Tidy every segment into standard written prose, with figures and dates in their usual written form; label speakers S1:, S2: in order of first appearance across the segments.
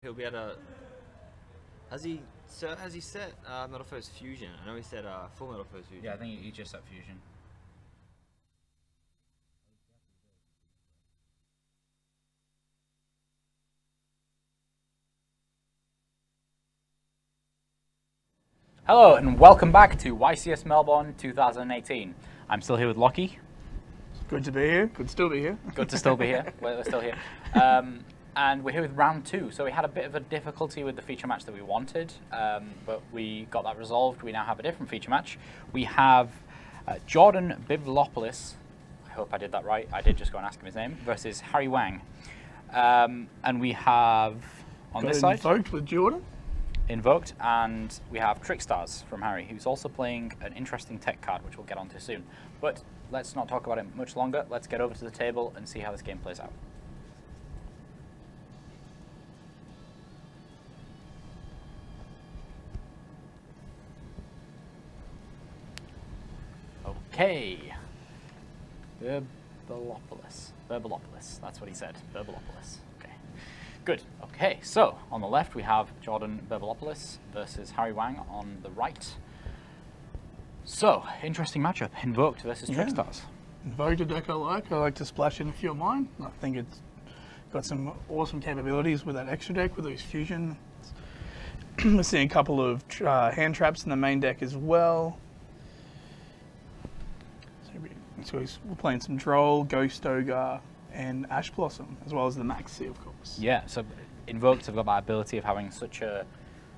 S1: He'll be able to. Has he set Metal Foes Fusion? I know he said full Metal Foes Fusion.
S2: Yeah, I think he just set Fusion. Hello and welcome back to YCS Melbourne 2018. I'm still here with Lockie.
S3: Good to be here. Good to still be here.
S2: Good to still be here. We're still here. And we're here with round two. So we had a bit of a difficulty with the feature match that we wanted, but we got that resolved. We now have a different feature match. We have Jordan Birbilopoulos, I hope I did that right, I did just go and ask him his name, versus Harry Wang. And we have, on this side,
S3: Invoked with Jordan.
S2: Invoked, and we have Trickstars from Harry, who's also playing an interesting tech card, which we'll get onto soon. But let's not talk about it much longer. Let's get over to the table and see how this game plays out. Okay. Birbilopoulos, that's what he said. Birbilopoulos. Okay. Good. Okay, so on the left we have Jordan Birbilopoulos versus Harry Wang on the right. So, interesting matchup. Invoked versus Trickstars.
S3: Invoked a deck I like to splash in a few of mine. I think it's got some awesome capabilities with that extra deck, with those fusion. We're seeing a couple of hand traps in the main deck as well. So we're playing some Droll, Ghost Ogre, and Ash Blossom, as well as the Maxi, of course.
S2: Yeah, so Invoked have got that ability of having such a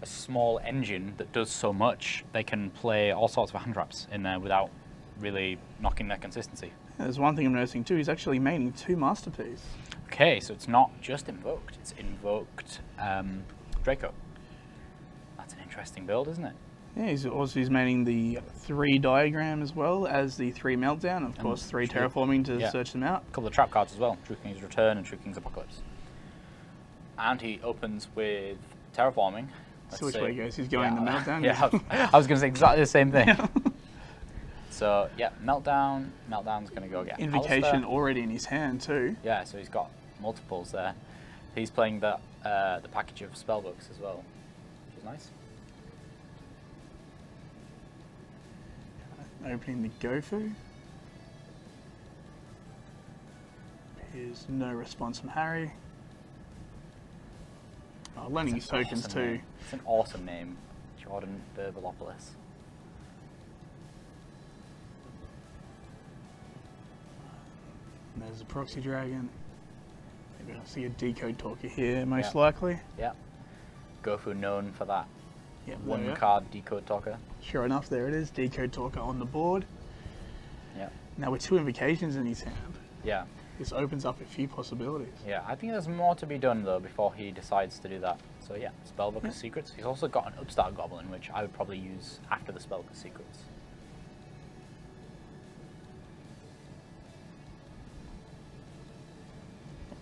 S2: small engine that does so much. They can play all sorts of hand traps in there without really knocking their consistency.
S3: Yeah, there's one thing I'm noticing too, he's actually maining 2 Masterpiece.
S2: Okay, so it's not just Invoked, it's Invoked Draco. That's an interesting build, isn't it?
S3: Yeah, he's maining the 3 Diagram as well as the 3 Meltdown, of course 3 Terraforming to search them out.
S2: A couple of trap cards as well, True King's Return and True King's Apocalypse. And he opens with Terraforming.
S3: So which way he goes? He's going the Meltdown?
S2: Yeah, I was going to say exactly the same thing. So yeah, Meltdown's going to go get
S3: Invocation
S2: Alistair.
S3: already in his hand too.
S2: Yeah, so he's got multiples there. He's playing the package of spellbooks as well, which is nice.
S3: Opening the Gofu. Here's no response from Harry. Oh, lending his tokens
S2: awesome
S3: too.
S2: Name. It's an awesome name, Jordan Birbilopoulos.
S3: And there's a Proxy Dragon. Maybe I'll see a Decode Talker here, most likely.
S2: Yeah. Gofu known for that.
S3: Yep,
S2: one card Decode Talker.
S3: Sure enough, there it is, Decode Talker on the board.
S2: Yeah.
S3: Now with 2 Invocations in his hand,
S2: yeah,
S3: this opens up a few possibilities.
S2: Yeah, I think there's more to be done though before he decides to do that. So yeah, Spellbook of Secrets. He's also got an Upstart Goblin, which I would probably use after the Spellbook of Secrets.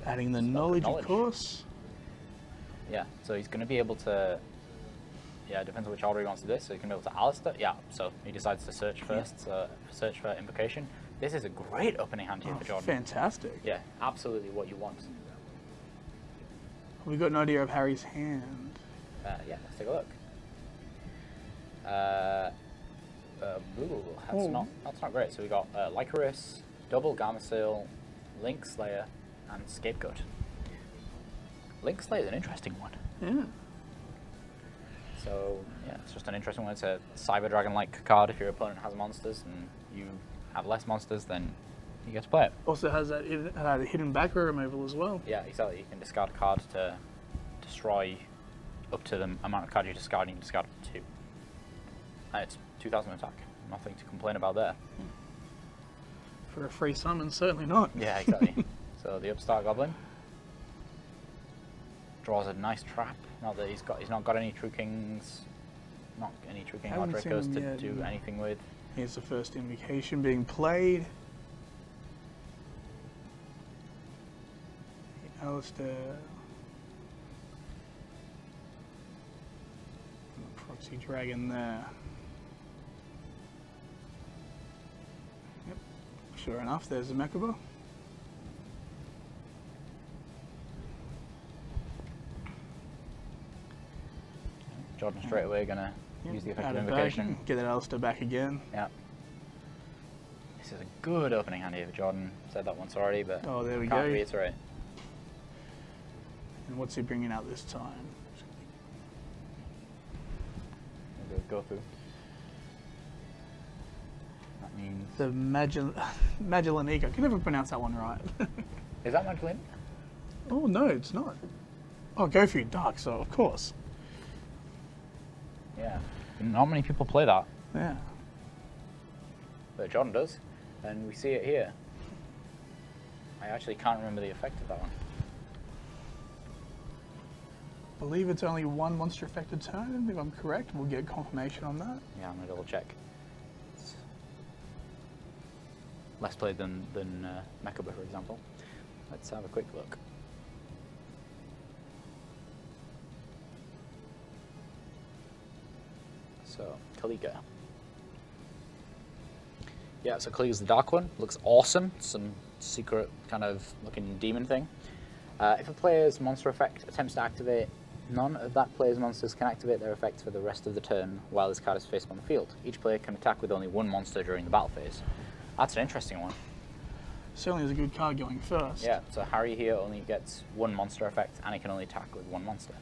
S3: Adding the knowledge, of course.
S2: Yeah, so he's going to be able to. Yeah, it depends on which order he wants to do this. So he's going to be able to Alistair. Yeah, so he decides to search first, search for Invocation. This is a great opening hand here for Jordan.
S3: Fantastic.
S2: Yeah, absolutely what you want.
S3: We've got an idea of Harry's hand.
S2: Yeah, let's take a look. That's not great. So we got Lycoris, Double Gamma Seal, Link Slayer, and Scapegoat. Link Slayer is an interesting one.
S3: Yeah.
S2: So yeah, it's just an interesting one. It's a Cyber Dragon-like card. If your opponent has monsters and you have less monsters, then you get to play it.
S3: Also has that hidden back row removal as well.
S2: Yeah, exactly. You can discard a card to destroy up to the amount of cards you discard, and you can discard up to 2. And it's 2,000 attack. Nothing to complain about there.
S3: For a free summon, certainly not.
S2: Yeah, exactly. So the Upstart Goblin draws a nice trap. Not that he's not got any True Kings, not any True King or Dracos to do anything with.
S3: Here's the first Invocation being played. Alistair. Proxy Dragon there. Yep. Sure enough, there's a Mechaba.
S2: Jordan straight away gonna use the effective
S3: Out of
S2: invocation.
S3: back, get that Alistair back again.
S2: Yeah. This is a good opening hand here for Jordan. Said that once already, but
S3: Oh, there we
S2: can't
S3: go.
S2: reiterate.
S3: And what's he bringing out this time?
S2: Go through. That means.
S3: The Magellanique. I can never pronounce that one right.
S2: Is that Magdalene?
S3: Oh, no, it's not. Oh, go for your dark, so of course.
S2: Yeah. Not many people play that,
S3: Yeah.
S2: but Jordan does. And we see it here. I actually can't remember the effect of that one.
S3: I believe it's only one monster affected turn, if I'm correct. We'll get confirmation on that.
S2: Yeah, I'm gonna double check. It's less played than Mechaba, for example. Let's have a quick look. So, Kaliga. Yeah, so Kaliga's the dark one. Looks awesome. Some secret kind of looking demon thing. If a player's monster effect attempts to activate, none of that player's monsters can activate their effect for the rest of the turn while this card is faced on the field. Each player can attack with only one monster during the battle phase. That's an interesting one.
S3: Certainly is a good card going first.
S2: Yeah, so Harry here only gets one monster effect and he can only attack with one monster.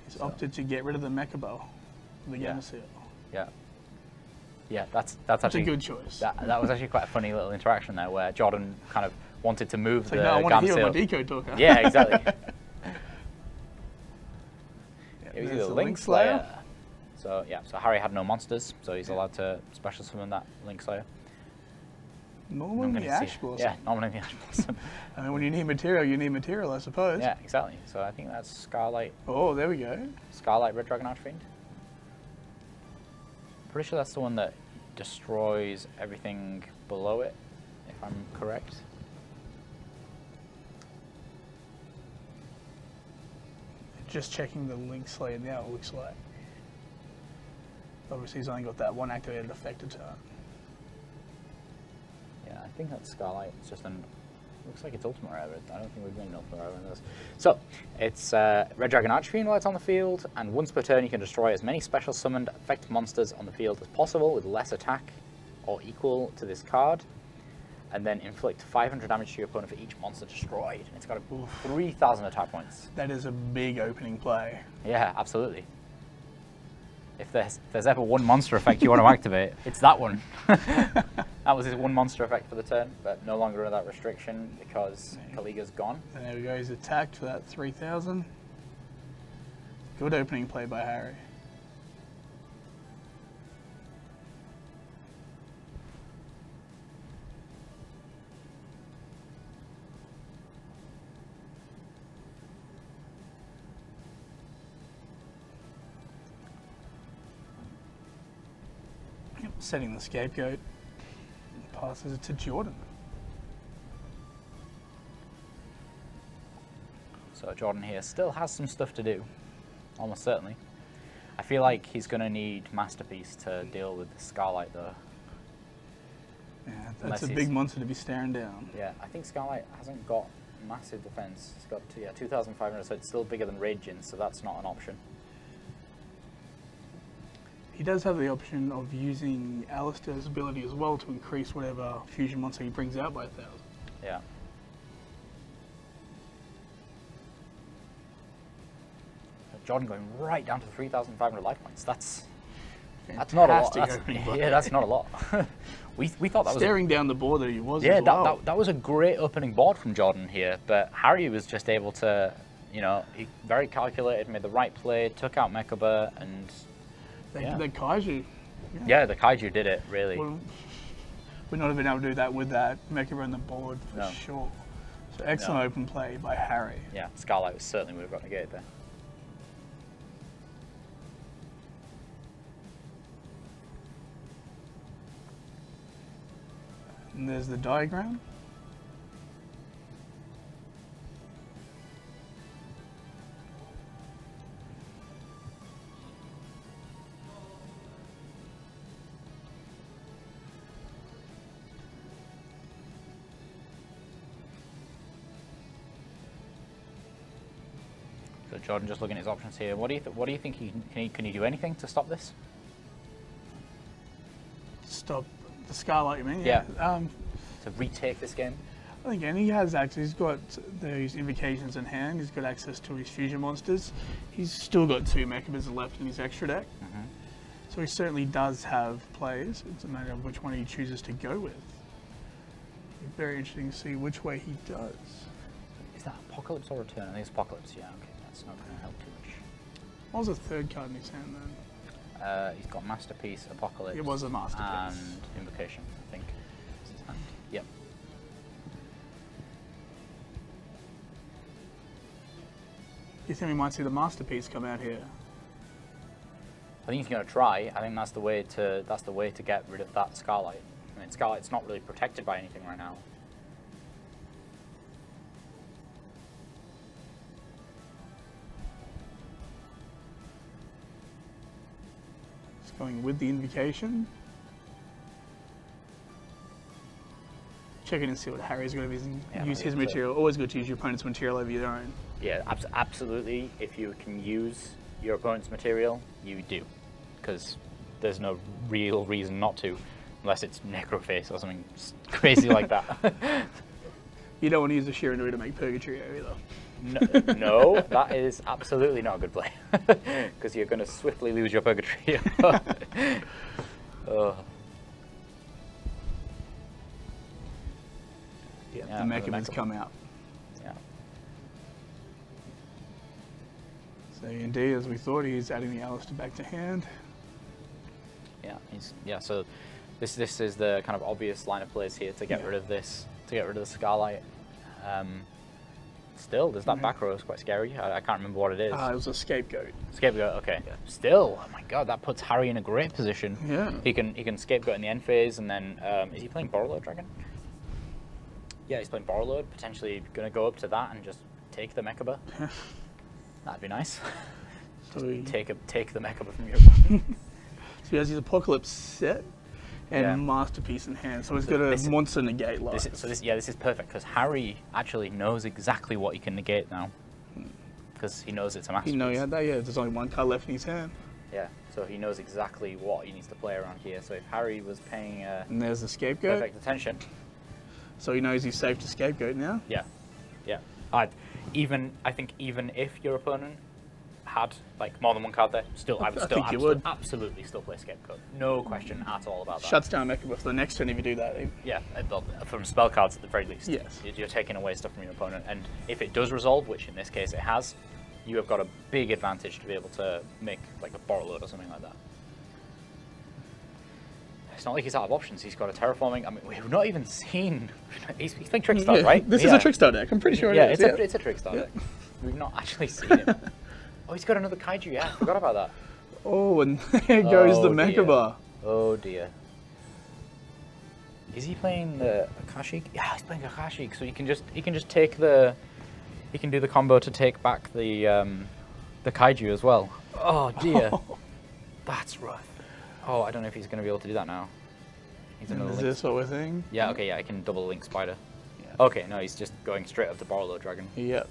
S3: He's opted to get rid of the Mechaba, the
S2: Yeah.
S3: Gamma Seal.
S2: Yeah. Yeah, that's
S3: That's
S2: actually
S3: a good choice.
S2: That was actually quite a funny little interaction there where Jordan kind of wanted to move
S3: It's
S2: the
S3: like, no, I want to
S2: Gamma
S3: hear
S2: Seal.
S3: what Deco talker.
S2: Yeah, exactly. It was
S3: there's
S2: either
S3: the
S2: Link
S3: Link
S2: Slayer.
S3: Slayer.
S2: So yeah, so Harry had no monsters, so he's allowed to special summon that Link Slayer.
S3: Normally
S2: I'm
S3: the
S2: gonna see-
S3: Ash Blossom.
S2: Yeah, normally the Ash Blossom.
S3: I mean, when you need material, you need material, I suppose.
S2: Yeah, exactly. So I think that's Scarlight
S3: Oh, there we go.
S2: Red Dragon Archfiend. Pretty sure that's the one that destroys everything below it, if I'm correct.
S3: Just checking the Link Slayer now, it looks like. Obviously, he's only got that one activated effect a turn.
S2: Yeah, I think that's Scarlight. It's just an. Looks like it's Ultimate Rare, but I don't think we've made an Ultimate Rare in this. So, it's Red Dragon Archfiend while it's on the field, and once per turn you can destroy as many special summoned effect monsters on the field as possible with less attack or equal to this card, and then inflict 500 damage to your opponent for each monster destroyed. And it's got 3,000 attack points.
S3: That is a big opening play.
S2: Yeah, absolutely. If there's ever one monster effect you want to activate, it's that one. That was his one monster effect for the turn, but no longer under that restriction because Kaliga's gone.
S3: And there we go, he's attacked for that 3,000. Good opening play by Harry. Setting the scapegoat, passes it to Jordan.
S2: So Jordan here still has some stuff to do, almost certainly. I feel like he's going to need Masterpiece to deal with the Scarlight though.
S3: Yeah,
S2: Unless
S3: that's a
S2: he's-
S3: big monster to be staring down.
S2: Yeah, I think Scarlight hasn't got massive defense. It's got 2,500, so it's still bigger than Raging, so that's not an option.
S3: He does have the option of using Alistair's ability as well to increase whatever fusion monster he brings out by 1,000.
S2: Yeah. Jordan going right down to 3,500 life points. That's not a lot.
S3: Fantastic opening play.
S2: Yeah, that's not a lot. we thought that was
S3: Staring down the board that he was
S2: yeah,
S3: as well.
S2: that was a great opening board from Jordan here, but Harry was just able to, you know, he very calculated, made the right play, took out Mechaba, and
S3: The Kaiju.
S2: yeah, the Kaiju did it, really.
S3: Well, we'd not have been able to do that with that Mecha on the board for
S2: No.
S3: sure. So excellent open play by Harry.
S2: Yeah, Scarlight certainly would have got negated there.
S3: And there's the diagram.
S2: So Jordan just looking at his options here. What do you think can he do anything to stop this?
S3: Stop the Scarlight, you mean?
S2: Yeah. To retake this game.
S3: I think, and he has access. He's got those invocations in hand. He's got access to his fusion monsters. He's still got 2 Mechabas left in his extra deck. So he certainly does have plays. It's a matter of which one he chooses to go with. Very interesting to see which way he does.
S2: Is that Apocalypse or Return? I think it's Apocalypse, yeah, okay. That's not going to help too much.
S3: What was the 3rd card in his hand then?
S2: He's got Masterpiece, Apocalypse.
S3: It was a Masterpiece.
S2: And Invocation, I think. Is his hand. Yep.
S3: Do you think we might see the Masterpiece come out here?
S2: I think he's going to try. I think that's the way to get rid of that Scarlight. I mean, Scarlight's not really protected by anything right now.
S3: It's going with the Invocation. Checking and see what Harry's going to use his material. Always good to use your opponent's material over your own.
S2: Yeah, absolutely. If you can use your opponent's material, you do. Because there's no real reason not to. Unless it's Necroface or something crazy like that.
S3: You don't want to use the Shiranui to make Purgatory either.
S2: No, that is absolutely not a good play. Because you're going to swiftly lose your Purgatory.
S3: Yeah, the Mechabas come out.
S2: Yeah.
S3: So indeed, as we thought, he's adding the Alistair back to hand.
S2: Yeah, so this is the kind of obvious line of plays here to get rid of this, to get rid of the Scarlight. Still, there's that back row, it's quite scary. I can't remember what it is.
S3: It was a Scapegoat.
S2: Scapegoat, okay. Yeah. Still, oh my god, that puts Harry in a great position.
S3: Yeah.
S2: He can Scapegoat in the end phase, and then is he playing Borrelode Dragon? Yeah, he's playing Borrelode, potentially going to go up to that and just take the Mechaba. That'd be nice.
S3: So
S2: take the Mechaba from your opponent.
S3: So he has his Apocalypse set and Masterpiece in hand. So he's got a monster negate life.
S2: This is perfect because Harry actually knows exactly what he can negate now. Because he knows it's a Masterpiece.
S3: You know he had that, yeah. There's only 1 card left in his hand.
S2: Yeah, so he knows exactly what he needs to play around here. So if Harry was paying
S3: and there's the Scapegoat.
S2: Perfect attention.
S3: So he knows he's safe to Scapegoat now?
S2: Yeah. I think even if your opponent had like more than 1 card there, I would absolutely still play Scapegoat. No question at all about that.
S3: Shuts down Mechaba for the next turn if you do that.
S2: Yeah, from spell cards at the very least.
S3: Yes.
S2: You're taking away stuff from your opponent, and if it does resolve, which in this case it has, you have got a big advantage to be able to make like a Borrelode or something like that. It's not like he's out of options. He's got a terraforming. I mean, we've not even seen. He's playing Trickstar, right?
S3: This is a Trickstar deck. I'm pretty sure it is.
S2: It's a Trickstar deck. We've not actually seen him. Oh, he's got another Kaiju. Yeah, I forgot about that.
S3: Oh, and there goes the Mechaba.
S2: Oh dear. Is he playing the Akashi? Yeah, he's playing Akashi. So he can just take the. He can do the combo to take back the Kaiju as well. Oh dear. That's rough. Oh, I don't know if he's going to be able to do that now.
S3: Is this what we're saying?
S2: Yeah, okay, yeah, I can double Link Spider. Yeah. Okay, no, he's just going straight up to Borrelode Dragon.
S3: Yep.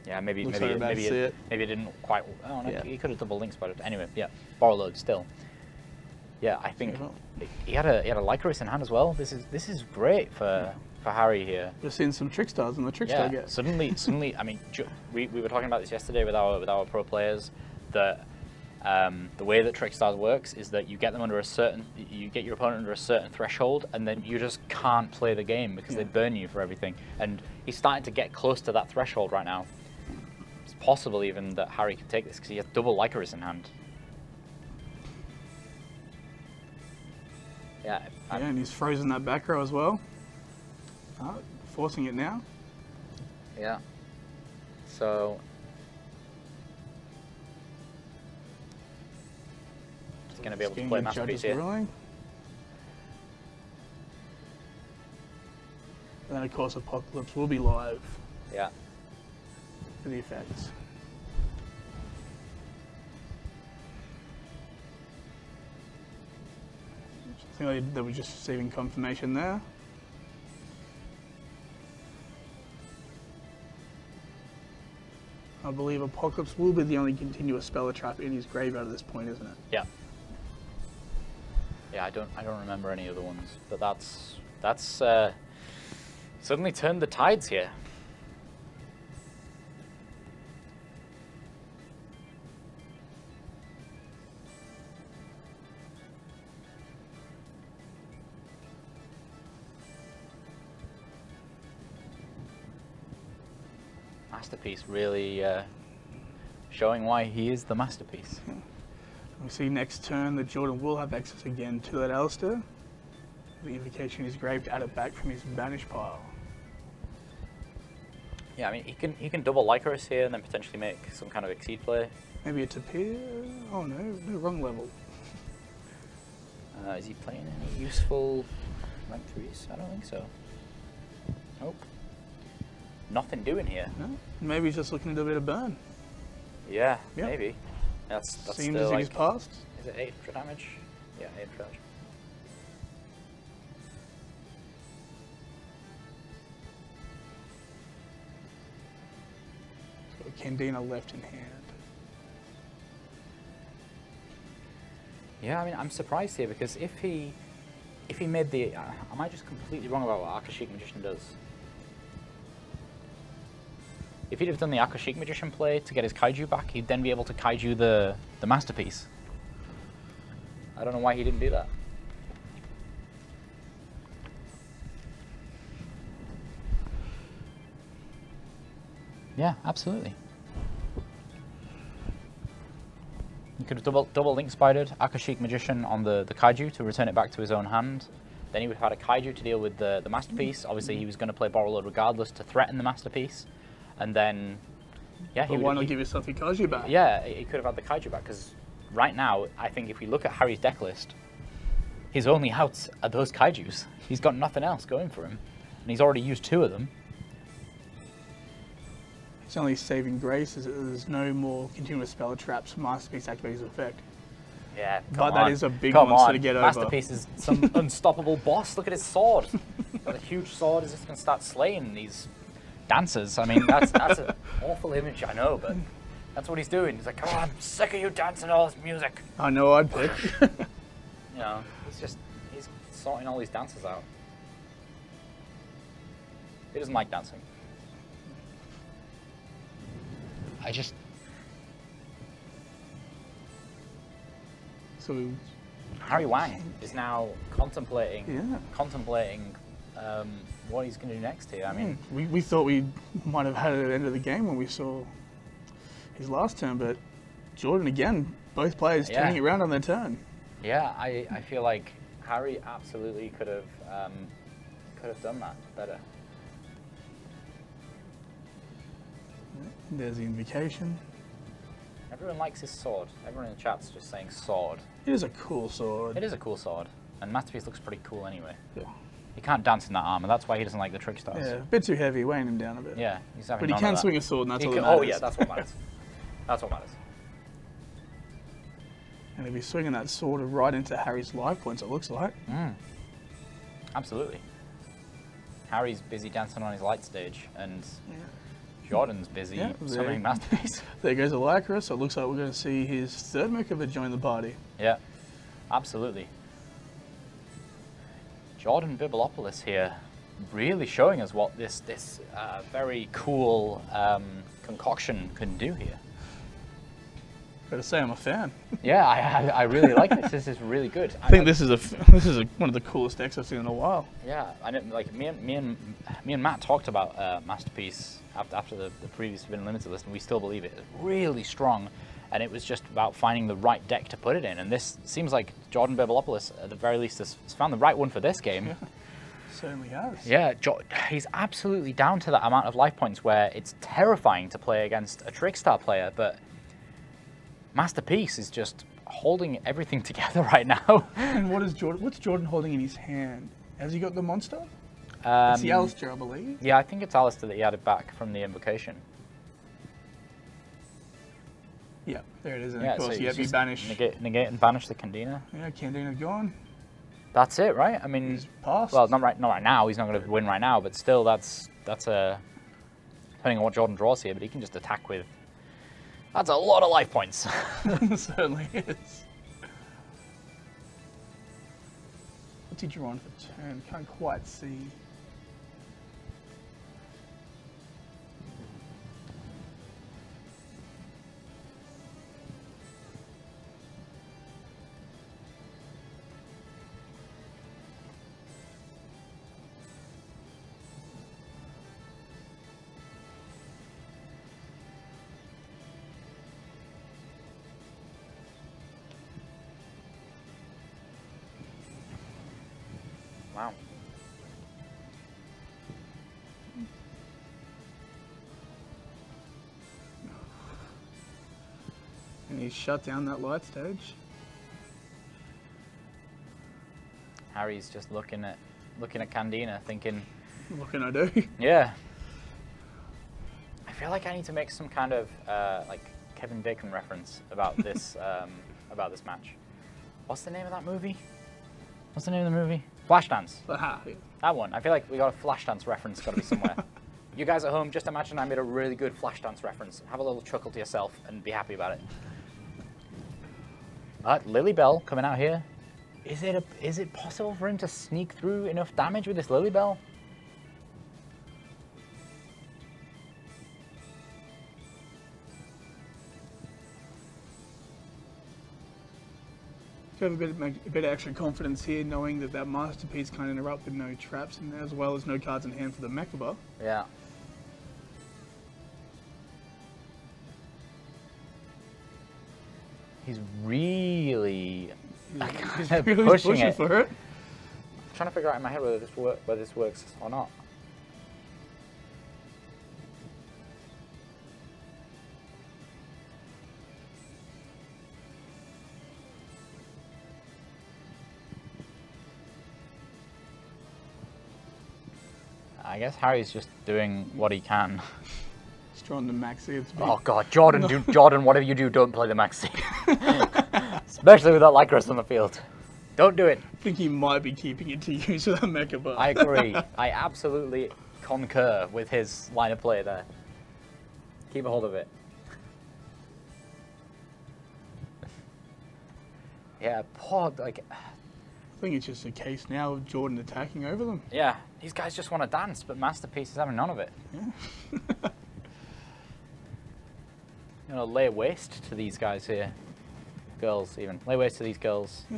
S2: Yeah, maybe it didn't quite. Oh no, he could have double Link Spider. Anyway, yeah, Borrelode still. Yeah, I think he had a Lycoris in hand as well. This is great for Harry here.
S3: We're seeing some Trickstars in the Trickstar get.
S2: Suddenly, I mean, we were talking about this yesterday with our pro players, that the way that Trickstars works is that you get them under you get your opponent under a certain threshold, and then you just can't play the game because they burn you for everything. And he's starting to get close to that threshold right now. It's possible even that Harry can take this because he has double Lycoris in hand. Yeah,
S3: and he's frozen that back row as well. Forcing it now.
S2: Yeah. So he's going to be able to play Masterpiece here.
S3: And then of course Apocalypse will be live.
S2: Yeah.
S3: For the effects. I think they were just receiving confirmation there. I believe Apocalypse will be the only continuous spell or trap in his graveyard at this point, isn't it?
S2: Yeah. Yeah, I don't remember any other ones, but that's suddenly turned the tides here. Masterpiece really showing why he is the masterpiece.
S3: We see next turn that Jordan will have access again to that Alistair. The invocation is grave to add it back from his banish pile.
S2: Yeah, I mean he can double Lycoris here and then potentially make some kind of exceed play.
S3: Maybe a Tapir? Oh no, wrong level.
S2: Is he playing any useful rank 3s? I don't think so. Nope. Nothing doing here.
S3: No? Maybe he's just looking to do a bit of burn.
S2: Yeah,
S3: Yep.
S2: maybe. That's
S3: Seems
S2: still
S3: as
S2: like,
S3: he's passed.
S2: is it 800 damage? Yeah, 800 damage.
S3: So Candina left in hand.
S2: Yeah, I mean, I'm surprised here because if he made the, am I just completely wrong about what Akashic Magician does? If he'd have done the Akashic Magician play to get his Kaiju back, he'd then be able to Kaiju the Masterpiece. I don't know why he didn't do that. Yeah, absolutely. He could have double Link Spidered, Akashic Magician on the Kaiju to return it back to his own hand. Then he would have had a Kaiju to deal with the Masterpiece. Obviously, he was going to play Borrowload regardless to threaten the Masterpiece. And then, yeah,
S3: But why not give yourself your Kaiju back?
S2: Yeah, he could have had the Kaiju back because right now, I think if we look at Harry's deck list, his only outs are those Kaijus. He's got nothing else going for him, and he's already used 2 of them.
S3: It's only saving grace as there's no more continuous spell traps Masterpiece activating his effect.
S2: Yeah,
S3: But that is a big monster to get over.
S2: Masterpiece is some unstoppable boss. Look at his sword. Got a huge sword. He's just going to start slaying these dancers. I mean, that's an awful image, I know, but that's what he's doing. He's like, oh, I'm sick of you dancing all this music.
S3: I know I'd pick.
S2: You know, he's sorting all these dancers out. He doesn't like dancing.
S3: So
S2: Harry Wang is now contemplating
S3: Yeah.
S2: what he's going to do next here. I mean,
S3: we thought we might have had it at the end of the game when we saw his last turn, but Jordan again, both players turning it around on their turn.
S2: yeah, I feel like Harry absolutely could have done that better.
S3: There's the invocation.
S2: Everyone likes his sword. Everyone in the chat's just saying sword.
S3: It is a cool sword.
S2: It is a cool sword, and Masterpiece looks pretty cool anyway.
S3: Yeah.
S2: He can't dance in that armor. That's why he doesn't like the Trickstars.
S3: Yeah, a bit too heavy, weighing him down a bit.
S2: Yeah, he's having
S3: But he
S2: none
S3: can
S2: of that.
S3: swing a sword, and that's all that
S2: Oh
S3: matters.
S2: yeah, that's what matters. That's what matters.
S3: And he'll be swinging that sword right into Harry's life points, it looks like.
S2: Absolutely. Harry's busy dancing on his light stage, and Jordan's busy summoning Masterpiece.
S3: There goes Alacrius, so it looks like we're going to see his third Merkava join the party.
S2: Yeah, absolutely. Jordan Birbilopoulos here, really showing us what this very cool concoction can do here.
S3: Gotta say, I'm a fan.
S2: Yeah, I really like this. This is really good.
S3: I think this is one of the coolest decks I've seen in a while.
S2: Yeah, I know, like me and Matt talked about Masterpiece after the previous Spin Limited list, and we still believe it is really strong. And it was just about finding the right deck to put it in. And this seems like Jordan Birbilopoulos, at the very least, has found the right one for this game.
S3: Yeah, certainly has.
S2: Yeah, he's absolutely down to that amount of life points where it's terrifying to play against a Trickstar player, but Masterpiece is just holding everything together right now.
S3: And what's Jordan holding in his hand? Has he got the monster? It's the Alistair, I believe.
S2: Yeah, I think it's Alistair that he added back from the Invocation.
S3: Yeah, there it is. And
S2: Yeah,
S3: of course,
S2: so
S3: you banish.
S2: negate and banish the Candina.
S3: Yeah, Candina's gone.
S2: That's it, right? I mean,
S3: He's passed.
S2: well, not right now. He's not going to win right now, but still, that's a depending on what Jordan draws here. But he can just attack with That's a lot of life points.
S3: Certainly is. What's he drawn for turn? Can't quite see.
S2: Wow.
S3: And he shut down that light stage.
S2: Harry's just looking at Candina, thinking,
S3: What can I do?
S2: yeah. I feel like I need to make some kind of like Kevin Bacon reference about this match. What's the name of that movie? What's the name of the movie? Flashdance.
S3: Aha, yeah.
S2: That one. I feel like we got a Flashdance reference. Got to be somewhere. You guys at home, just imagine I made a really good Flashdance reference. Have a little chuckle to yourself and be happy about it. But Lily Bell coming out here. Is it possible for him to sneak through enough damage with this Lily Bell?
S3: To have a bit of extra confidence here, knowing that Masterpiece can't interrupt with no traps, and as well as no cards in hand for the Mechaba.
S2: Yeah. He's really,
S3: He's really
S2: pushing
S3: pushing
S2: it.
S3: for it.
S2: I'm trying to figure out in my head whether this works or not. I guess Harry's just doing what he can.
S3: He's trying to maxi. It's big.
S2: Oh God, Jordan, Jordan, whatever you do, don't play the maxi. Especially with that Lycros on the field. Don't do it.
S3: I think he might be keeping it to use for that Mechaba.
S2: I agree. I absolutely concur with his line of play there. Keep a hold of it. Yeah, poor, like...
S3: I think it's just a case now of Jordan attacking over them.
S2: Yeah, these guys just want to dance, but Masterpiece is having none of it.
S3: Yeah.
S2: You know, lay waste to these guys here. Girls, even. Lay waste to these girls.
S3: Yeah.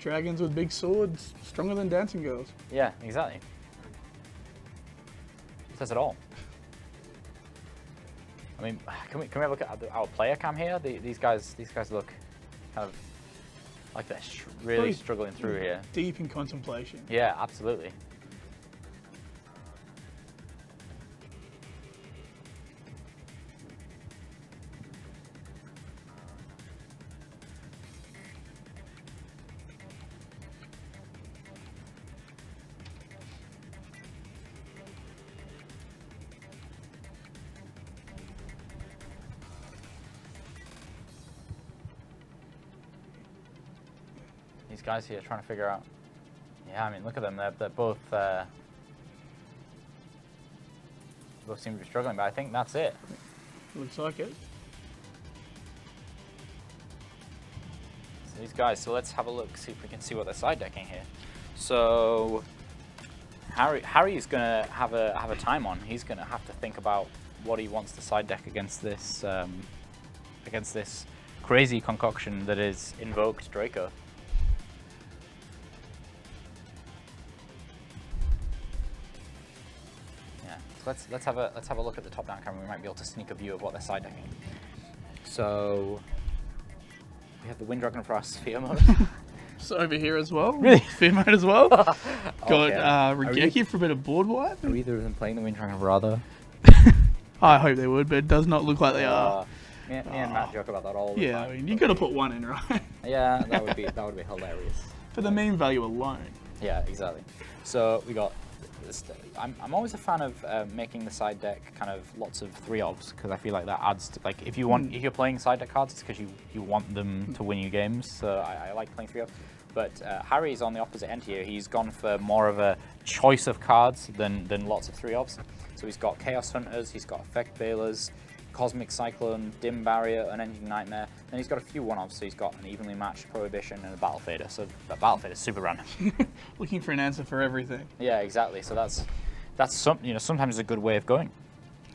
S3: Dragons with big swords, stronger than dancing girls.
S2: Yeah, exactly. Says it all. I mean, can we have a look at our player cam here? These guys look kind of like they're really struggling through here.
S3: Deep in contemplation.
S2: Yeah, absolutely. These guys here trying to figure out. Yeah, I mean, look at them. They're both seem to be struggling, but I think that's it.
S3: Looks like it.
S2: So these guys. So let's have a look, see if we can see what they're side decking here. So Harry's gonna have a time on. He's gonna have to think about what he wants to side deck against this crazy concoction that is Invoked Draco. Let's have a look at the top-down camera. We might be able to sneak a view of what they're side decking. So we have the Wind Dragon for our Sphere mode.
S3: So over here as well.
S2: Really?
S3: Sphere mode as well. Got
S2: Okay.
S3: Regeki for a bit of board wipe.
S2: Are either of them playing the Wind Dragon rather?
S3: I hope they would, but it does not look like they are.
S2: Me and Matt joke about that all the time.
S3: Yeah, I mean, you got to put one in, right?
S2: Yeah, that would be hilarious.
S3: For the meme value alone.
S2: Yeah, exactly. So we got this. I'm always a fan of making the side deck kind of lots of 3-ofs because I feel like that adds to, like, if you're playing side deck cards, it's because you want them to win you games. So I like playing 3-ofs. But Harry's on the opposite end here. He's gone for more of a choice of cards than lots of 3-ofs. So he's got Chaos Hunters, he's got Effect Balers, Cosmic Cyclone, Dim Barrier, Unending Nightmare. Then he's got a few one-offs, so he's got an Evenly Matched, Prohibition, and a Battle Fader. So that Battle Fader is super random.
S3: Looking for an answer for everything.
S2: Yeah, exactly. So that's sometimes a good way of going.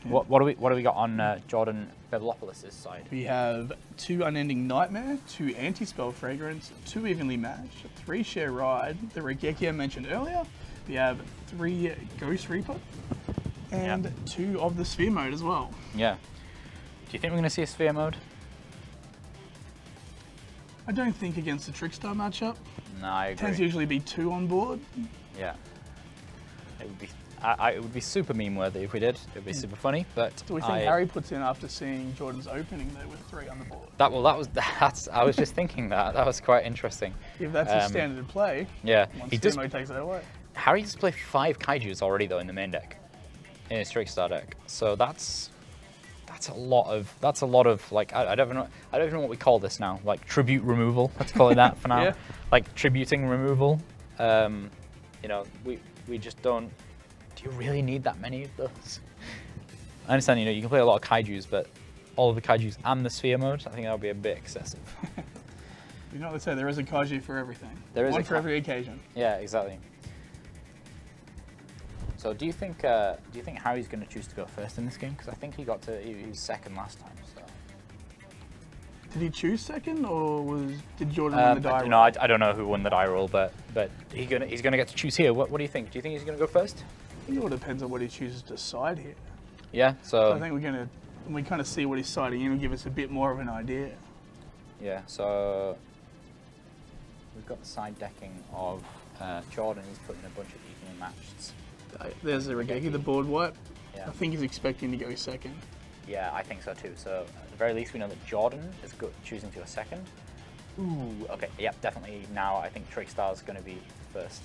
S2: Yeah. What do we got on Jordan Birbilopoulos' side?
S3: We have 2 Unending Nightmare, 2 Anti-Spell Fragrance, 2 Evenly Matched, 3 Share Ride, the Regeki I mentioned earlier. We have 3 Ghost Reaper, and 2 of the Sphere Mode as well.
S2: Yeah. Do you think we're going to see a Sphere Mode?
S3: I don't think against the Trickstar matchup.
S2: No, I agree.
S3: Tends to usually be 2 on board.
S2: Yeah. It would be super meme worthy if we did. It would be super funny, but
S3: do we think Harry puts in after seeing Jordan's opening there with 3 on the board?
S2: I was just thinking that was quite interesting.
S3: If that's a standard play,
S2: yeah,
S3: he takes that away.
S2: Harry does play 5 Kaijus already though in the main deck, in his Trickstar deck. So that's a lot of like I don't even know what we call this now. Like tribute removal. Let's call it that for now.
S3: Yeah.
S2: Like tributing removal. You know, we just don't. Do you really need that many of those? I understand, you know, you can play a lot of Kaijus, but all of the Kaijus and the Sphere Mode, I think that would be a bit excessive.
S3: You know what they say, there is a Kaiju for everything.
S2: There is
S3: one for every occasion.
S2: Yeah, exactly. So do you think Harry's going to choose to go first in this game? Because I think he was second last time. So.
S3: Did he choose second, or did Jordan win the die roll?
S2: No, I don't know who won the die roll, but he's gonna get to choose here. What do you think? Do you think he's gonna go first?
S3: I think it all depends on what he chooses to side here.
S2: Yeah. So
S3: I think when we kind of see what he's siding in, will give us a bit more of an idea.
S2: Yeah. So we've got the side decking of Jordan. He's putting a bunch of evenly matched.
S3: There's the Regeki, the board wipe.
S2: Yeah.
S3: I think he's expecting to go second.
S2: Yeah, I think so too. So at the very least, we know that Jordan is choosing to go second. Ooh, okay, yep, definitely. Now I think Trickstar is going to be first.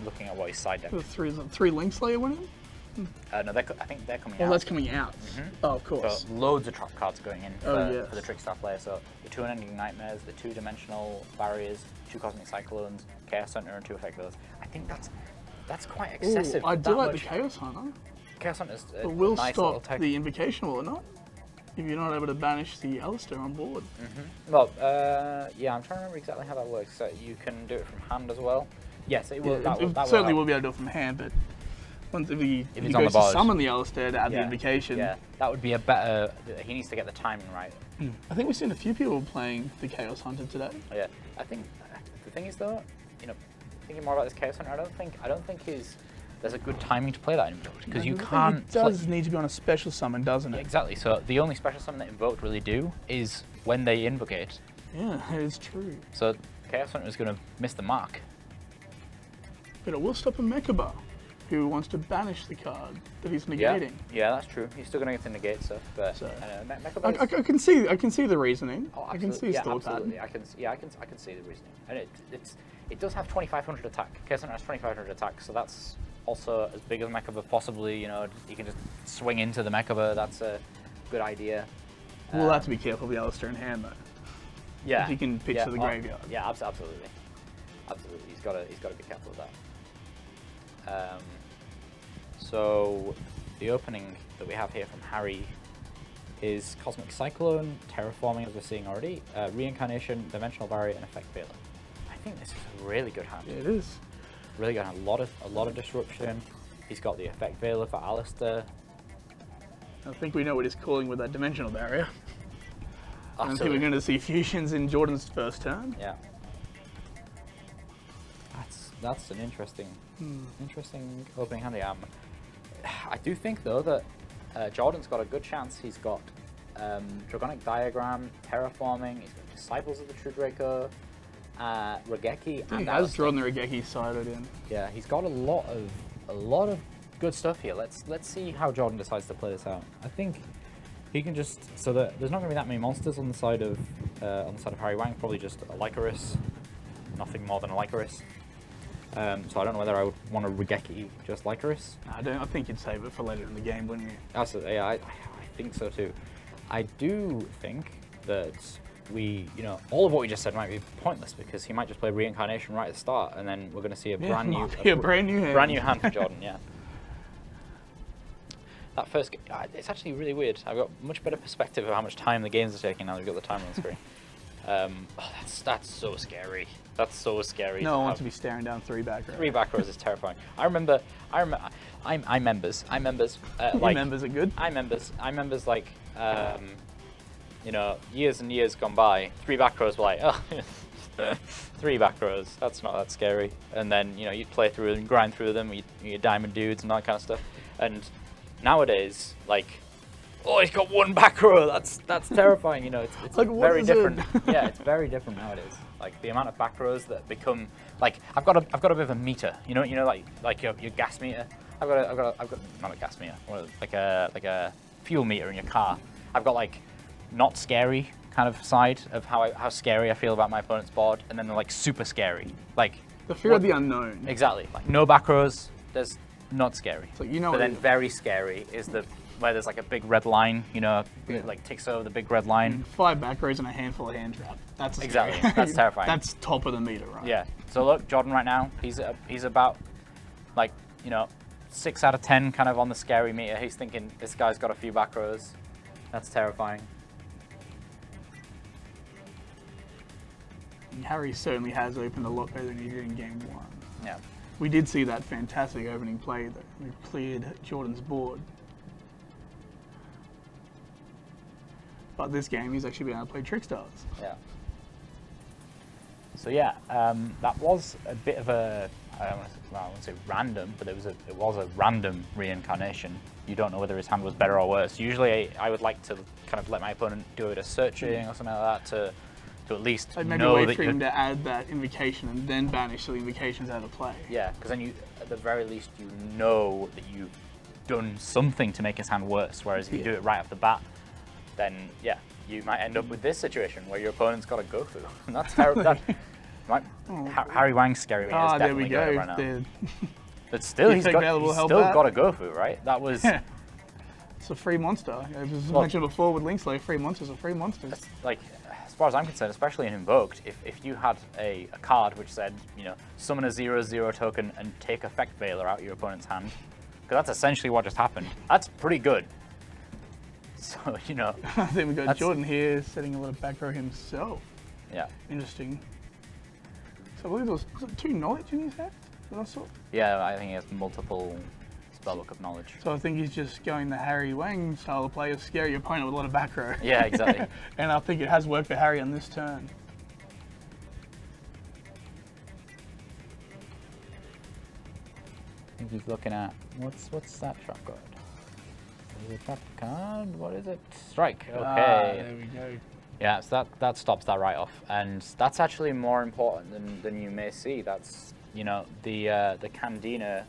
S2: Looking at what his side deck.
S3: The three Link Slayer winning?
S2: No, I think they're coming out.
S3: Oh, that's coming out. Oh, of course.
S2: So loads of trap cards going in
S3: for
S2: the Trickstar player. So the 2 Unending Nightmares, the 2 Dimensional Barriers, 2 Cosmic Cyclones, Chaos Hunter, and 2 Effect Wheelers. I think that's quite excessive.
S3: Ooh, I do like the Chaos Hunter.
S2: Chaos Hunter's
S3: but will
S2: nice
S3: stop the Invocation, will it not? If you're not able to banish the Alistair on board.
S2: Well, yeah, I'm trying to remember exactly how that works. So you can do it from hand as well. Yes, it will.
S3: Yeah,
S2: that
S3: certainly will be able to do it from hand, but if he goes to summon the Alistair to add the Invocation.
S2: Yeah, that would be a better. He needs to get the timing right.
S3: I think we've seen a few people playing the Chaos Hunter today.
S2: Yeah, I think the thing is though, you know, thinking more about this Chaos Hunter, I don't think there's a good timing to play that Invoked, because you can't.
S3: It does need to be on a special summon, doesn't it?
S2: Yeah, exactly. So the only special summon that Invoked really do is when they invocate.
S3: Yeah, it's true.
S2: So Chaos Hunter is going to miss the mark.
S3: But it will stop a Mechaba, who wants to banish the card that he's negating.
S2: Yeah, that's true. He's still going to get to negate stuff, but Mechaba.
S3: I can see the reasoning.
S2: Oh,
S3: I can see his thought
S2: pattern. I can see the reasoning, and it does have 2,500 attack. Chaos Hunter has 2,500 attack, so that's also as big as Mechaba possibly. You know, you can just swing into the Mechaba. That's a good idea.
S3: We'll have to be careful with the Alistair in hand though.
S2: Yeah,
S3: if you can pitch to the graveyard.
S2: Yeah, absolutely. He's got to be careful with that. So the opening that we have here from Harry is Cosmic Cyclone, Terraforming, as we're seeing already, Reincarnation, Dimensional Barrier, and Effect Veiler. I think this is a really good hand.
S3: Yeah, it is.
S2: Really good hand. A lot of disruption. He's got the Effect Veiler for Alistair.
S3: I think we know what he's calling with that Dimensional Barrier.
S2: Absolutely.
S3: I don't think we're going to see fusions in Jordan's first turn.
S2: Yeah. That's an interesting opening hand. I do think though that Jordan's got a good chance. He's got Dragonic Diagram, Terraforming. He's got Disciples of the True Draco, Regeki, and
S3: he has drawn the Regeki sided in.
S2: Yeah, he's got a lot of good stuff here. Let's see how Jordan decides to play this out. I think he can just there's not going to be that many monsters on the side of Harry Wang. Probably just a Lycoris, nothing more than a Lycoris. So I don't know whether I would want to Regeki just Lycoris.
S3: I think you'd save it for later in the game, wouldn't you?
S2: Absolutely, yeah, I think so too. I do think that all of what we just said might be pointless, because he might just play Reincarnation right at the start, and then we're going to see a brand new hand for Jordan. Yeah. that first, it's actually really weird. I've got much better perspective of how much time the games are taking now that we've got the timer on the screen. That's so scary. That's so scary.
S3: No one wants to be staring down 3 back rows.
S2: 3 back rows is terrifying. I remember. I members. Like,
S3: members are good.
S2: I members like, you know, years and years gone by. 3 back rows were like, oh, 3 back rows. That's not that scary. And then, you know, you'd play through them, grind through them, you diamond dudes and that kind of stuff. And nowadays, like, oh, he's got 1 back row. That's terrifying. You know, it's
S3: like,
S2: very different. Yeah, it's very different nowadays. Like the amount of back rows that become like I've got a bit of a meter. You know, like your gas meter. I've got not a gas meter. Like a fuel meter in your car. I've got like not scary kind of side of how scary I feel about my opponent's board, and then they're like super scary. Like
S3: the fear of the unknown.
S2: Exactly. Like no back rows. There's not scary.
S3: So you know.
S2: But then very scary is where there's like a big red line, you know, it like ticks over the big red line.
S3: 5 back rows and a handful of hand trap. That's
S2: exactly. That's terrifying.
S3: That's top of the meter, right?
S2: Yeah. So look, Jordan right now, he's about like, you know, 6 out of 10 kind of on the scary meter. He's thinking this guy's got a few back rows. That's terrifying.
S3: And Harry certainly has opened a lot better than he did in game 1.
S2: Yeah.
S3: We did see that fantastic opening play that cleared Jordan's board. But this game, he's actually been able to play Trickstars.
S2: Yeah. So yeah, that was a bit of a, I wouldn't say random, but it was a random reincarnation. You don't know whether his hand was better or worse. Usually I would like to kind of let my opponent do a bit of searching or something like that to at least
S3: I'd maybe
S2: know
S3: wait
S2: that
S3: for him to add that invocation and then banish the invocations out of play.
S2: Yeah, because then you, at the very least, you know that you've done something to make his hand worse, whereas if you do it right off the bat, then yeah, you might end up with this situation where your opponent's got a Gofu. And that's terrible. Harry Wang's scary meter is definitely going right now. But still, he's still got a Gofu, right? That was...
S3: Yeah. It's a free monster. As mentioned before with Linkslave, free monsters are free monsters.
S2: Like, as far as I'm concerned, especially in Invoked, if you had a card which said, you know, summon a 0/0 token and take Effect Veiler out of your opponent's hand, because that's essentially what just happened, that's pretty good. So, you know...
S3: I think we've got Jordan here setting a little back row himself.
S2: Yeah.
S3: Interesting. So I believe was it 2 knowledge in his hand? That I saw?
S2: Yeah, I think he has multiple Spellbook of Knowledge.
S3: So I think he's just going the Harry Wang style of play of scare your opponent with a lot of back row.
S2: Yeah, exactly.
S3: And I think it has worked for Harry on this turn.
S2: I think he's looking at, what's that trap card? Is it trap card? What is it? Strike. Okay.
S3: There we go.
S2: Yeah, so that stops that right off, and that's actually more important than you may see. That's, you know, the Candina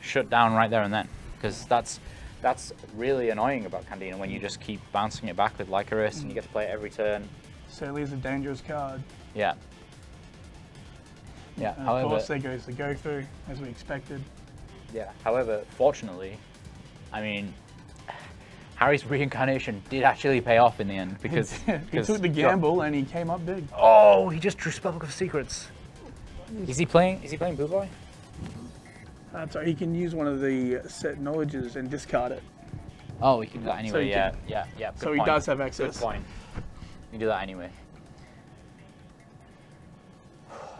S2: shut down right there and then, because that's really annoying about Candina when you just keep bouncing it back with Lycaris and you get to play it every turn.
S3: Certainly is a dangerous card.
S2: Yeah. Yeah.
S3: And
S2: however,
S3: of course, there goes the Gofu, as we expected.
S2: Yeah. However, fortunately, I mean, Harry's reincarnation did actually pay off in the end because
S3: he took the gamble and he came up big.
S2: Oh, he just drew Spellbook of Secrets. Is he playing Blue Boy?
S3: So he can use one of the set knowledges and discard it.
S2: Oh, he can do that anyway.
S3: So
S2: yeah.
S3: So he does have access.
S2: Good point. You can do that anyway.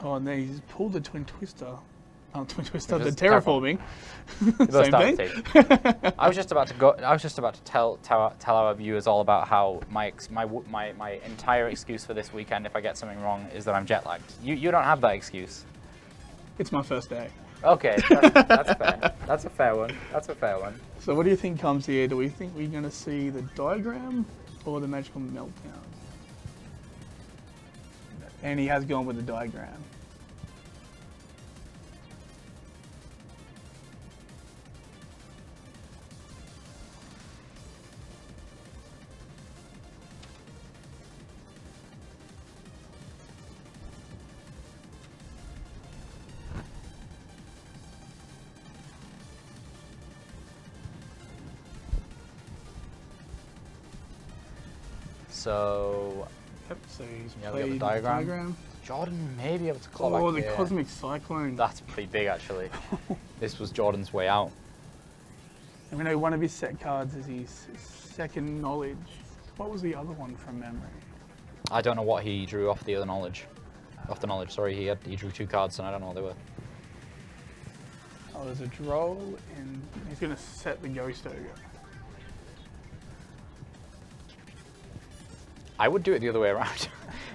S3: Oh, and then he's pulled the Twin Twister. Oh, Twin Twister, the terraforming.
S2: Same thing. I was just about to tell our viewers all about how my entire excuse for this weekend, if I get something wrong, is that I'm jet lagged. You don't have that excuse.
S3: It's my first day.
S2: Okay, that's fair. That's a fair one. That's a fair one.
S3: So what do you think comes here? Do we think we're going to see the diagram or the magical meltdown? And he has gone with the diagram.
S2: So,
S3: Yep, so he's
S2: yeah,
S3: played
S2: we got the diagram. Jordan may be able to claw back.
S3: Oh, the
S2: here.
S3: Cosmic Cyclone.
S2: That's pretty big, actually. This was Jordan's way out.
S3: And we know one of his set cards is his second knowledge. What was the other one from memory?
S2: I don't know what he drew off the other knowledge. Off the knowledge, sorry, he drew 2 cards and I don't know what they were.
S3: Oh, there's a droll and he's going to set the Ghost Ogre.
S2: I would do it the other way around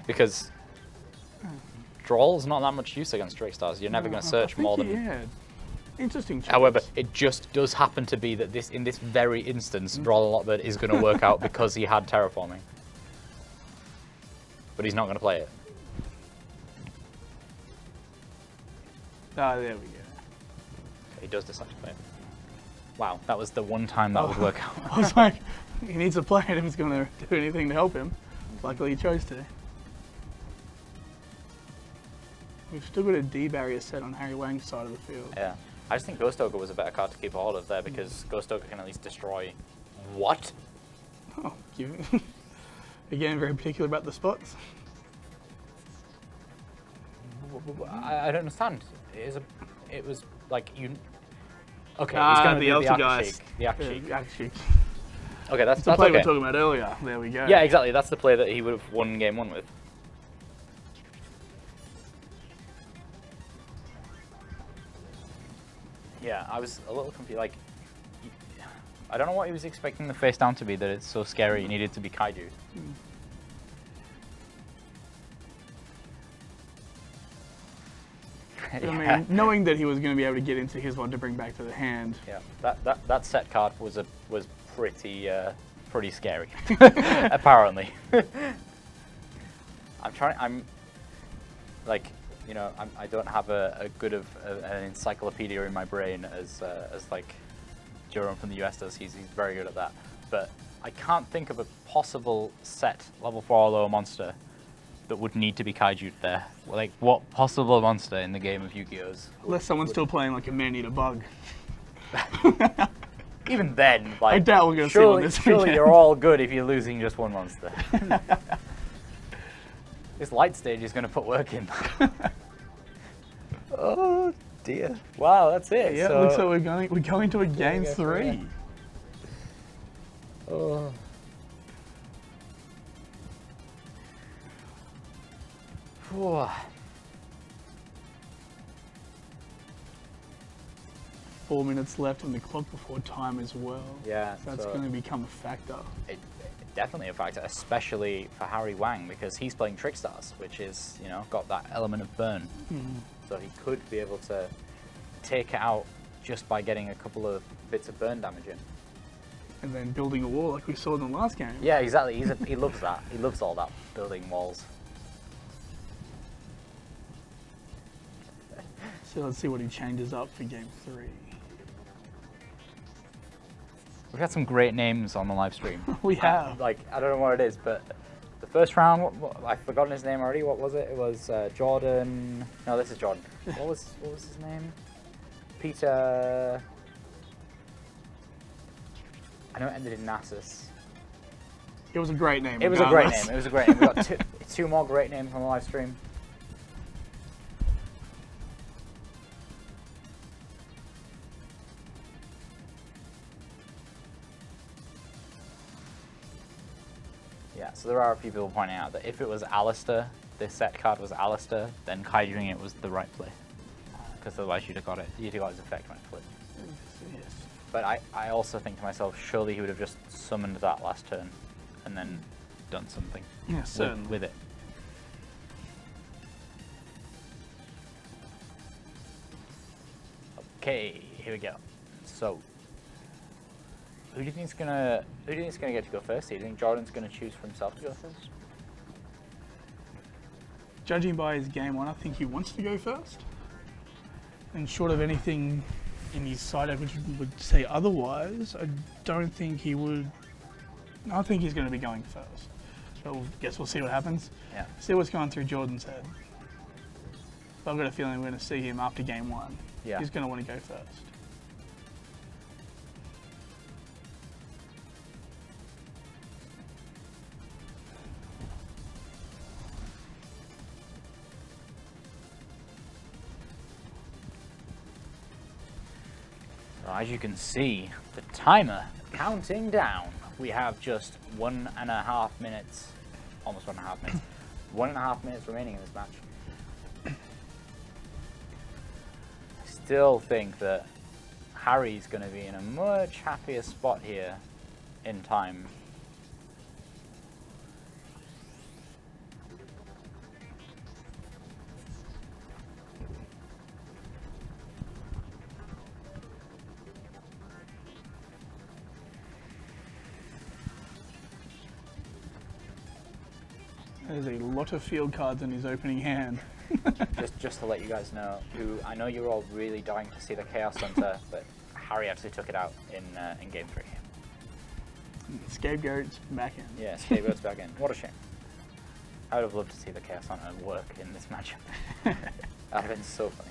S2: because Droll's not that much use against Trickstars. You're never going to search more than...
S3: Yeah. Interesting choice.
S2: However, it just does happen to be that in this very instance, Droll Lockbird is going to work out because he had Terraforming. But he's not going to play it.
S3: Ah, there we go.
S2: He does decide to play it. Wow, that was the one time that would work out.
S3: I was like, he needs to play it if he's going to do anything to help him. Luckily he chose to. We've still got a D barrier set on Harry Wang's side of the field.
S2: Yeah. I just think Ghost Ogre was a better card to keep a hold of there because Ghost Ogre can at least destroy... What?
S3: Oh, again, very particular about the spots.
S2: I don't understand. It was like you... Okay,
S3: Ah,
S2: he's going to
S3: the
S2: do the
S3: Altergeist.
S2: Akashik. Okay, that's
S3: the play we were
S2: okay.
S3: talking about earlier. There we go.
S2: Yeah, exactly. That's the play that he would have won game 1 with. Yeah, I was a little confused. Like, I don't know what he was expecting the face down to be, that it's so scary he needed to be Kaiju.
S3: I mean, knowing that he was going to be able to get into his one to bring back to the hand.
S2: Yeah, that set card was pretty pretty scary, apparently. I'm like, you know, I don't have a good of an encyclopedia in my brain as like Jerome from the US does. He's very good at that. But I can't think of a possible set level 4 or lower monster that would need to be Kaiju there. Like, what possible monster in the game of Yu-Gi-Oh's?
S3: Unless someone's still playing like a man-eater bug.
S2: Even then, like,
S3: I doubt we're going to see one this
S2: surely
S3: weekend.
S2: you're all good if you're losing just one monster. This light stage is going to put work in. Oh dear! Wow, that's it.
S3: Yeah,
S2: so,
S3: it looks like we're going to a game 3.
S2: Oh. Whew.
S3: 4 minutes left on the clock before time as well.
S2: Yeah,
S3: so that's going to become a factor.
S2: Definitely a factor, especially for Harry Wang, because he's playing Trickstars, which is, you know, got that element of burn. So he could be able to take it out just by getting a couple of bits of burn damage in.
S3: And then building a wall like we saw in the last game.
S2: Yeah, exactly. He loves that. He loves all that, building walls.
S3: So let's see what he changes up for game 3.
S2: We've had some great names on the live stream.
S3: We have.
S2: Like, I don't know what it is, but the first round, I've forgotten his name already. What was it? It was Jordan. No, this is Jordan. What was his name? Peter. I know it ended in Nasus.
S3: It was a great name.
S2: It was a great name. It was a great name. We got two more great names on the live stream. Yeah, so there are a few people pointing out that if it was Alistair, this set card was Alistair, then Kaijuing it was the right play. Because otherwise you'd have got his effect when it flipped.
S3: Yes.
S2: But I also think to myself, surely he would have just summoned that last turn and then done something with it. Okay, here we go. So, who do you think's gonna get to go first? Do you think Jordan's gonna choose for himself to go first?
S3: Judging by his game 1, I think he wants to go first. And short of anything in his side deck which would say otherwise, I don't think he would. I think he's going to be going first. So I guess we'll see what happens.
S2: Yeah.
S3: See what's going through Jordan's head. But I've got a feeling we're going to see him after game 1.
S2: Yeah.
S3: He's going to want to go first.
S2: as you can see, the timer counting down. We have just 1.5 minutes, almost 1.5 minutes, 1.5 minutes remaining in this match. I still think that Harry's going to be in a much happier spot here in time.
S3: There's a lot of field cards in his opening hand.
S2: just to let you guys know, who I know you're all really dying to see the Chaos Hunter, but Harry actually took it out in game 3.
S3: Scapegoat's back in.
S2: Yeah, Scapegoat's back in. What a shame. I would have loved to see the Chaos Hunter work in this matchup. That would have been so funny.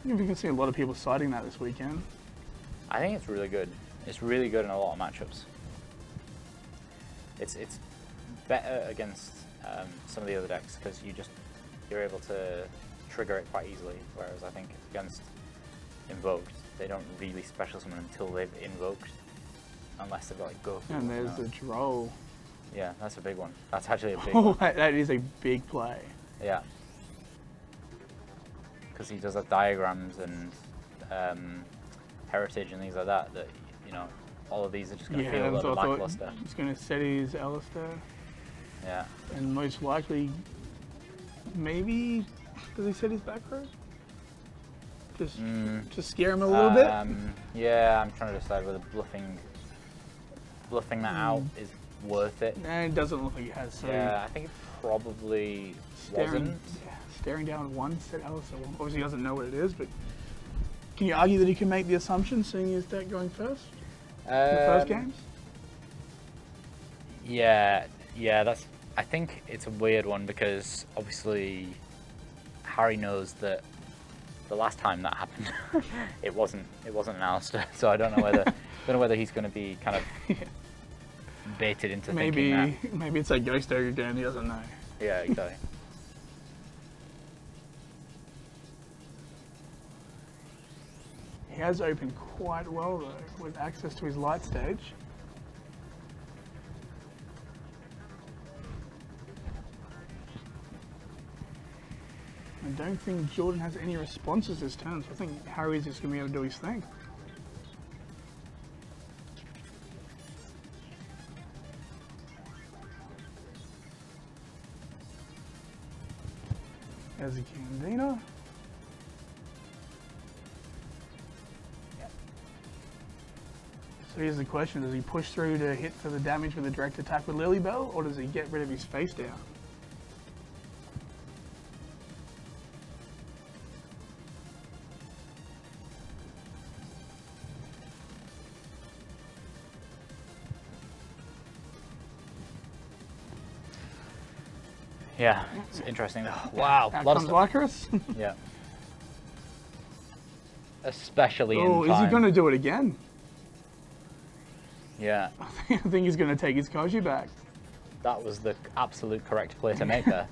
S3: I think we can see a lot of people citing that this weekend.
S2: I think it's really good. It's really good in a lot of matchups. It's better against some of the other decks because you're able to trigger it quite easily, whereas I think against Invoked they don't really special summon until they've invoked, unless they've got like go.
S3: And there's the Droll.
S2: Yeah, that's a big one. That's actually a big
S3: Oh,
S2: one.
S3: that is a big play.
S2: Yeah, because he does have diagrams and heritage and things like that. That you know, all of these are just going to feel a little lackluster.
S3: He's going to set his Alistair.
S2: Yeah.
S3: And most likely, maybe, does he set his back row? Just scare him a little bit?
S2: Yeah, I'm trying to decide whether bluffing that out is worth it.
S3: No, it doesn't look like he has. So
S2: yeah, I think it probably wasn't.
S3: Staring down one set Alistair. Well, obviously he doesn't know what it is, but can you argue that he can make the assumption, seeing his deck going first? In the first games?
S2: Yeah, I think it's a weird one because obviously Harry knows that the last time that happened, it wasn't an Alistair. So I don't know whether he's going to be kind of baited into thinking that.
S3: Maybe it's like Ghost Ogre again. He doesn't know.
S2: Yeah, exactly.
S3: He has opened quite well though, with access to his light stage. I don't think Jordan has any responses this turn, so I think Harry's just going to be able to do his thing. There's a Candina.
S2: Yep.
S3: So here's the question, does he push through to hit for the damage with a direct attack with Lilybell, or does he get rid of his face down?
S2: Yeah, it's interesting. Wow,
S3: Out
S2: a lot
S3: comes
S2: of stuff.
S3: Icarus.
S2: Yeah. Especially
S3: Oh,
S2: in
S3: is
S2: time.
S3: he going to do it again?
S2: Yeah,
S3: I think he's going to take his Koji back.
S2: that was the absolute correct play to make there.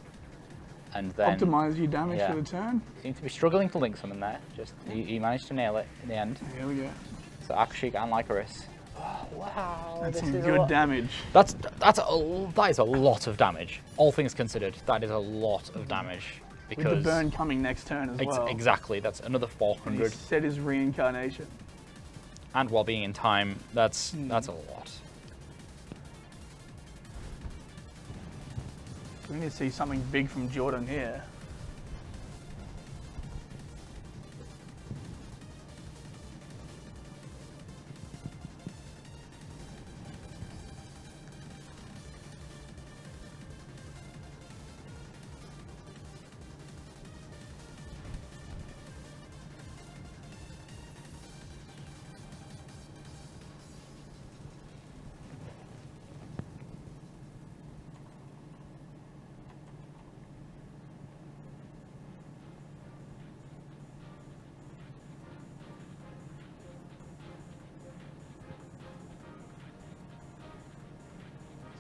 S2: And then
S3: Optimize your damage
S2: yeah.
S3: for the turn.
S2: Seemed to be struggling to link summon there. Just he managed to nail it in the end.
S3: Here we go.
S2: So Akashik and Lycoris. Oh, wow,
S3: That's
S2: this
S3: some
S2: is
S3: good damage.
S2: that is a lot of damage. All things considered, that is a lot of damage. Because
S3: With the burn coming next turn as well.
S2: Exactly, that's another
S3: He
S2: 400.
S3: set his reincarnation.
S2: And while being in time, that's a lot.
S3: We need to see something big from Jordan here.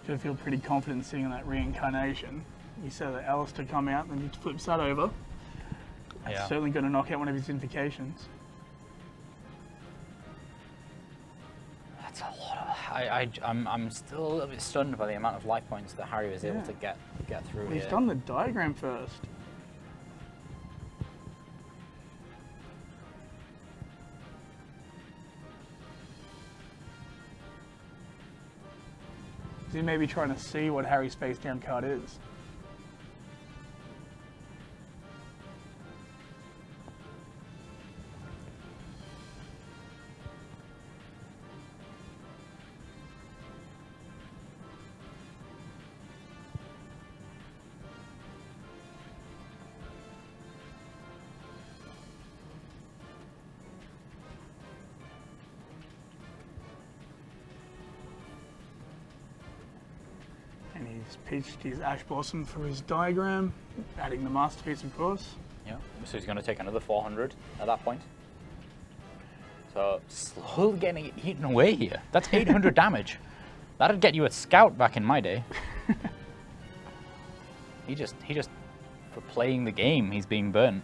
S3: Should feel pretty confident sitting on that reincarnation. You said that Alistair come out and he flips that over. That's
S2: Yeah.
S3: certainly going to knock out one of his invocations.
S2: I'm still a little bit stunned by the amount of life points that Harry was able to get through.
S3: He's
S2: here.
S3: done the diagram first. Is he maybe trying to see what Harry's face down card is? And he's pitched his Ash Blossom for his diagram, adding the masterpiece, of course.
S2: Yeah, so he's going to take another 400 at that point. So slowly getting eaten away here. That's 800 damage. That'd get you a scout back in my day. He just for playing the game, he's being burnt.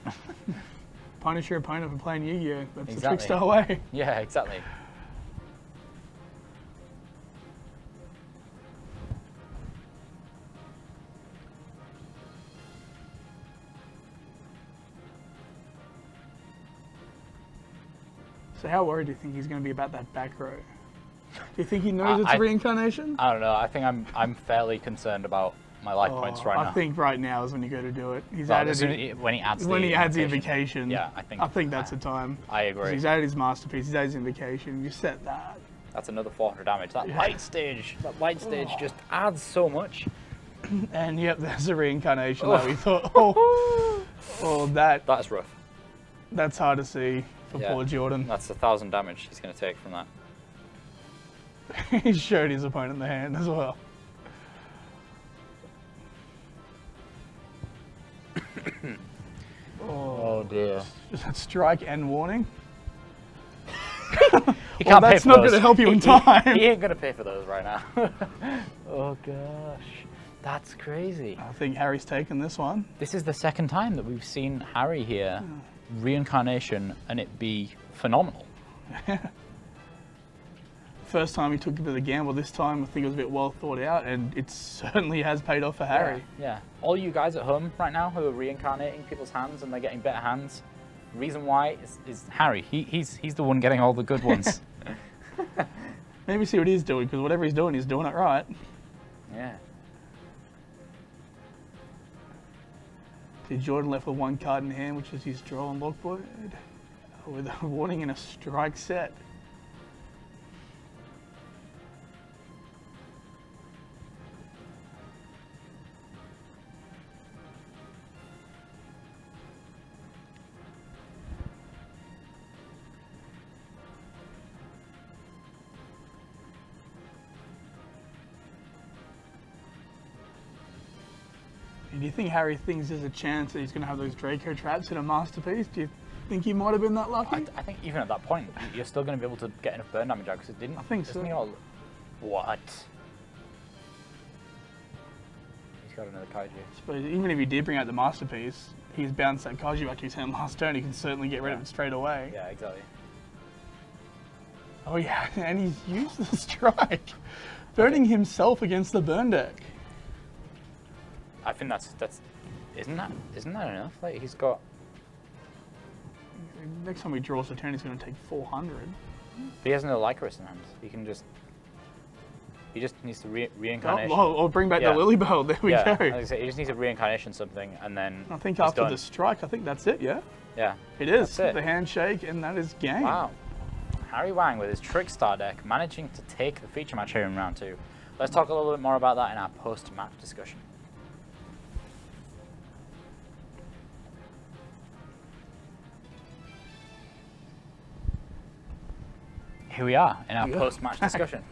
S3: Punish your opponent for playing Yu-Gi-Oh! That's
S2: Exactly.
S3: the Trickstar way.
S2: Yeah, exactly.
S3: So how worried do you think he's going to be about that back row? Do you think he knows it's a reincarnation?
S2: I don't know. I think I'm fairly concerned about my life points right now.
S3: I think right now is when you go to do it. He's
S2: Well,
S3: added
S2: when he adds
S3: the invocation.
S2: Yeah, I think
S3: that's the time.
S2: I agree.
S3: He's added his masterpiece. He's added his invocation. You set that.
S2: That's another 400 damage. That light stage just adds so much.
S3: And yep, there's a reincarnation that we thought. Oh,
S2: That's rough.
S3: That's hard to see for poor Jordan.
S2: That's 1,000 damage he's going to take from that.
S3: He showed his opponent the hand as well.
S2: Oh dear.
S3: Is that strike and warning?
S2: He can't pay
S3: that's
S2: for
S3: not
S2: those.
S3: going to help you in time.
S2: He ain't going to pay for those right now. Oh gosh. That's crazy.
S3: I think Harry's taken this one.
S2: This is the second time that we've seen Harry here, reincarnation, and it be phenomenal.
S3: First time he took a bit of a gamble. This time I think it was a bit well thought out, and it certainly has paid off for Harry.
S2: Yeah. All you guys at home right now who are reincarnating people's hands and they're getting better hands, the reason why is Harry. He's the one getting all the good ones.
S3: Maybe see what he's doing, because whatever he's doing it right.
S2: Yeah.
S3: Did Jordan left with one card in hand, which is his draw and lock board, with a warning and a strike set. Do you think Harry thinks there's a chance that he's going to have those Draco traps in a masterpiece? Do you think he might have been that lucky?
S2: I think even at that point, you're still going to be able to get enough burn damage out because it didn't.
S3: I think so.
S2: What? He's got another kaiju.
S3: I suppose even if he did bring out the masterpiece, he's bounced that kaiju back to his hand last turn. He can certainly get rid of it straight away.
S2: Yeah, exactly.
S3: Oh yeah, and he's used the strike, burning himself against the burn deck.
S2: I think that's isn't that enough? Like he's got.
S3: Next time he draws a turn, he's going to take 400.
S2: But he has no Lycoris in hand. He just needs to reincarnation.
S3: Or bring back the Lily Bell. There we go.
S2: Like I say, he just needs a reincarnation something, and then.
S3: I think after the strike, I think that's it. Yeah.
S2: Yeah.
S3: It is.
S2: That's it.
S3: The handshake, and that is game.
S2: Wow. Harry Wang with his Trickstar deck managing to take the feature match here in round 2. Let's talk a little bit more about that in our post-match discussion. Here we are in our post-match discussion.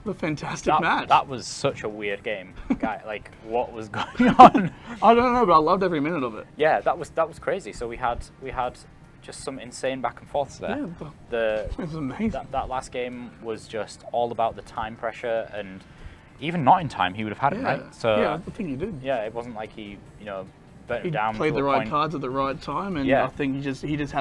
S3: What a fantastic match.
S2: That was such a weird game. Guy, like, what was going on?
S3: I don't know, but I loved every minute of it.
S2: Yeah, that was crazy. So we had just some insane back and forths there.
S3: Yeah, it was amazing.
S2: That last game was just all about the time pressure, and even not in time, he would have had it, right? So
S3: yeah, I think he did.
S2: Yeah, it wasn't like he, burnt it down.
S3: He played the right cards at the right time, and I think he just had